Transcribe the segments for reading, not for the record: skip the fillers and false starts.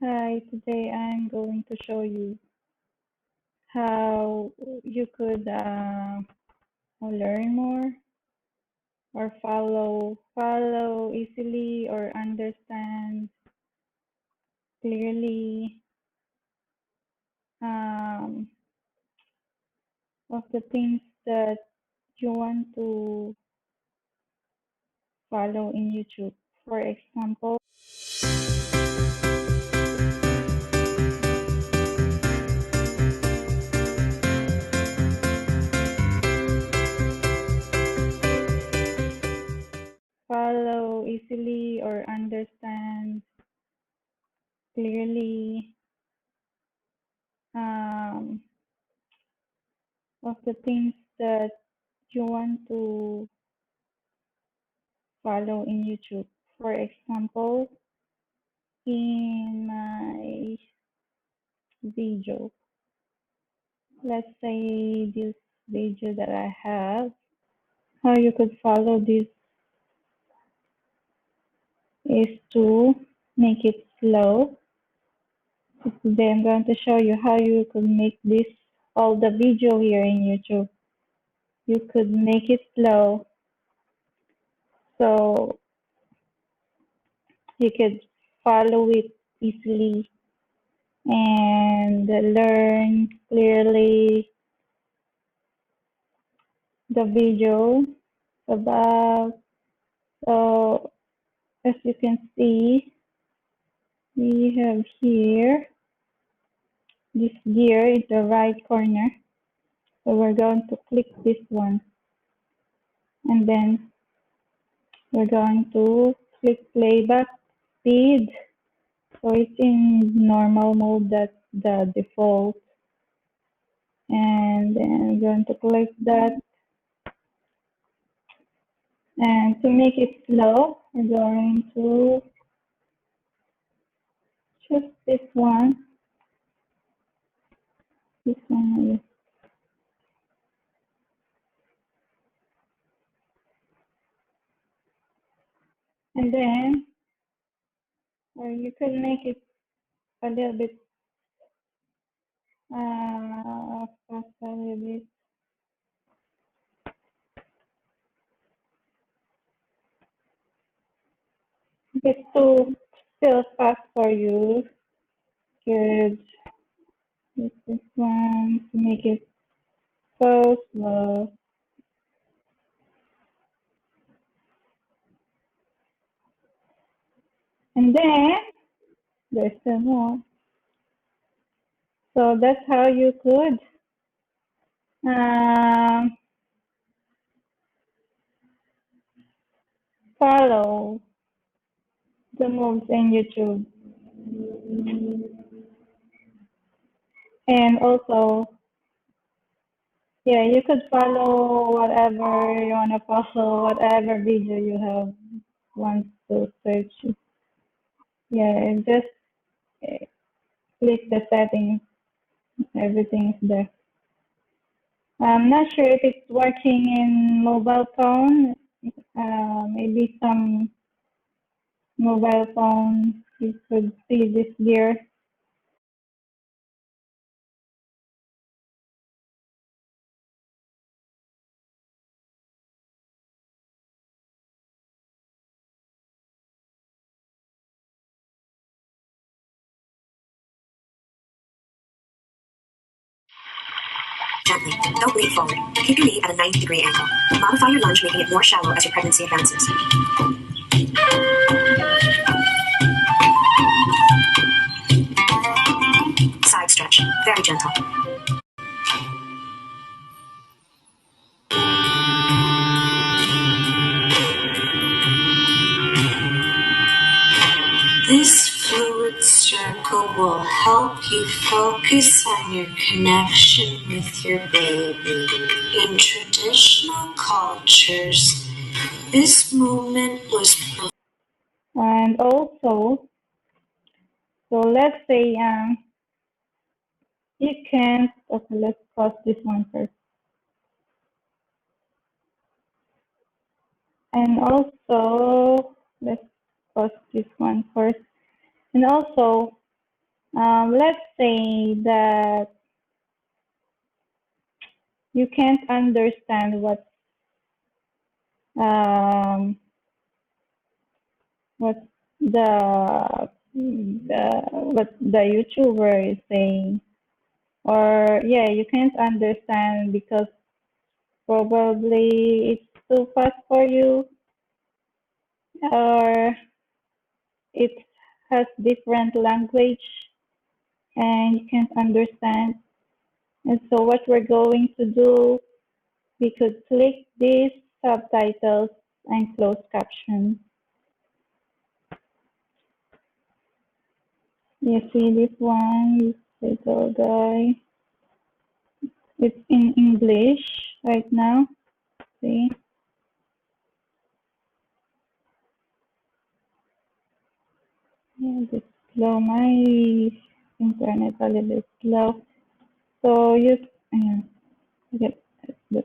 Hi, today I'm going to show you how you could learn more or follow easily or understand clearly um, of the things that you want to follow in YouTube. For example, follow easily or understand clearly um, of the things that you want to follow in YouTube. For example, in my video, let's say this video that I have, how you could follow this is to make it slow. So today I'm going to show you how you could make this, all the video here in YouTube. You could make it slow so you could follow it easily and learn clearly the video about. So as you can see, we have here this gear in the right corner. So we're going to click this one, and then we're going to click playback speed. So it's in normal mode, that's the default. And then I'm going to click that. And to make it slow, we're going to choose this one. This one. And then you can make it a little bit fast a little bit. If it's too still fast for you, could use this one to make it so slow. And then there's some more. So that's how you could um, follow the moves in YouTube. And also, yeah, you could follow whatever you want to follow, whatever video you have want to search. Yeah, and just click the settings, everything is there. I'm not sure if it's working in mobile phone. Maybe some mobile phone you could see this gear. Gently, don't lean forward. Keep your knee at a 90-degree angle. Modify your lunge, making it more shallow as your pregnancy advances. Side stretch, very gentle. This fluid circle will help you focus on your connection with your baby. In traditional cultures, this movement was. And also, so let's say you can't. Okay, let's pause this one first. And also, let's pause this one first. And also, let's say that you can't understand what the what the YouTuber is saying, or yeah, you can't understand because probably it's too fast for you, or it has different language and you can't understand. And so what we're going to do, we could click these subtitles and closed caption. You see this one, this little guy. It's in English right now. See? Yeah, it's slow. My internet a little bit slow. So you get the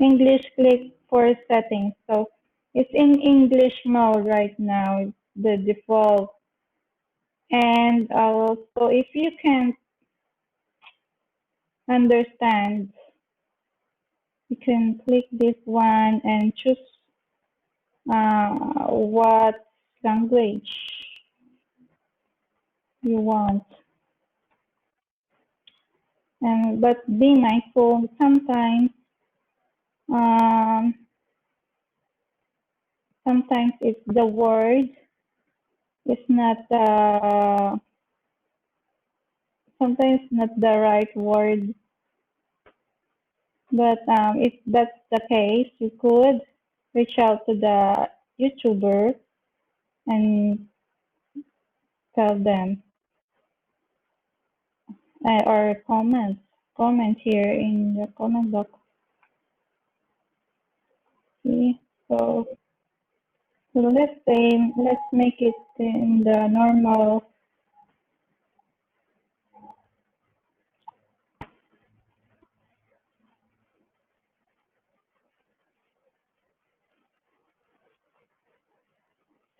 English, click for settings. So it's in English mode right now. It's the default. And also, if you can understand, you can click this one and choose what language you want. And but be mindful. Sometimes if the word is not sometimes not the right word, but if that's the case, you could reach out to the YouTuber and tell them, or comment here in the comment box. See, so let's make it in the normal.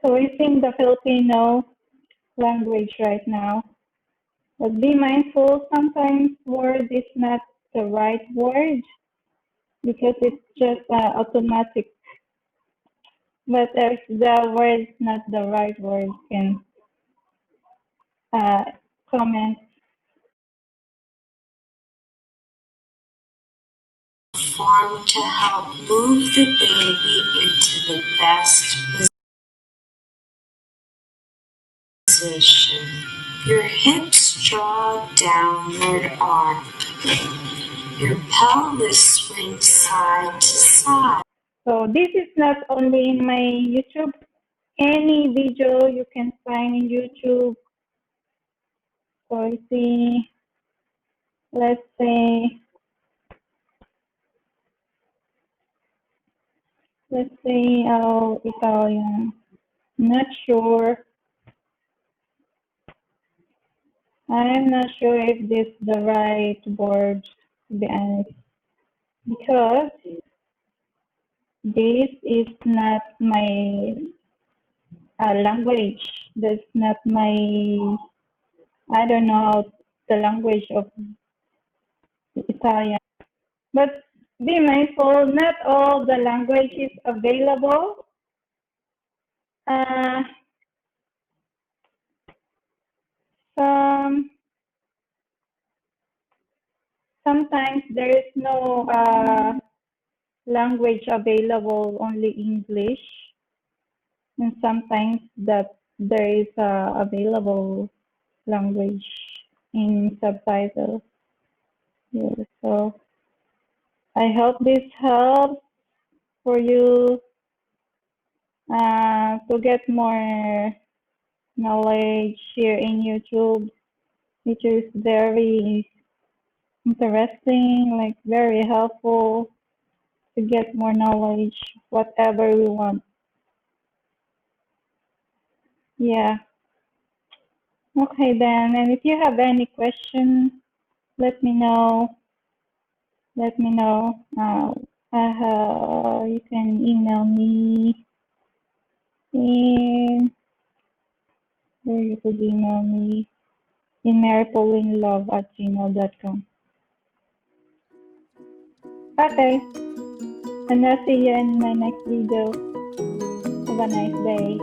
So it's in the Filipino language right now. But be mindful, sometimes word is not the right word because it's just automatic. But if the word is not the right word, you can comment. Form to help move the baby into the best position. Your hips draw downward arc. Your pelvis swings side to side. So this is not only in my YouTube. Any video you can find in YouTube. So you see, let's say Italian. Not sure. I'm not sure if this is the right word, to be honest, because this is not my language. That's not my, I don't know the language of Italian. But be mindful, not all the language is available. Sometimes there is no language available, only English, and sometimes that there is available language in subtitles. Yeah, so I hope this helps for you to get more knowledge here in YouTube, which is very interesting, like very helpful to get more knowledge, whatever we want. Yeah. Okay then, and if you have any questions, let me know. You can email me, and where you could email me. in marypaulinelove@gmail.com. Okay, and I'll see you in my next video. Have a nice day.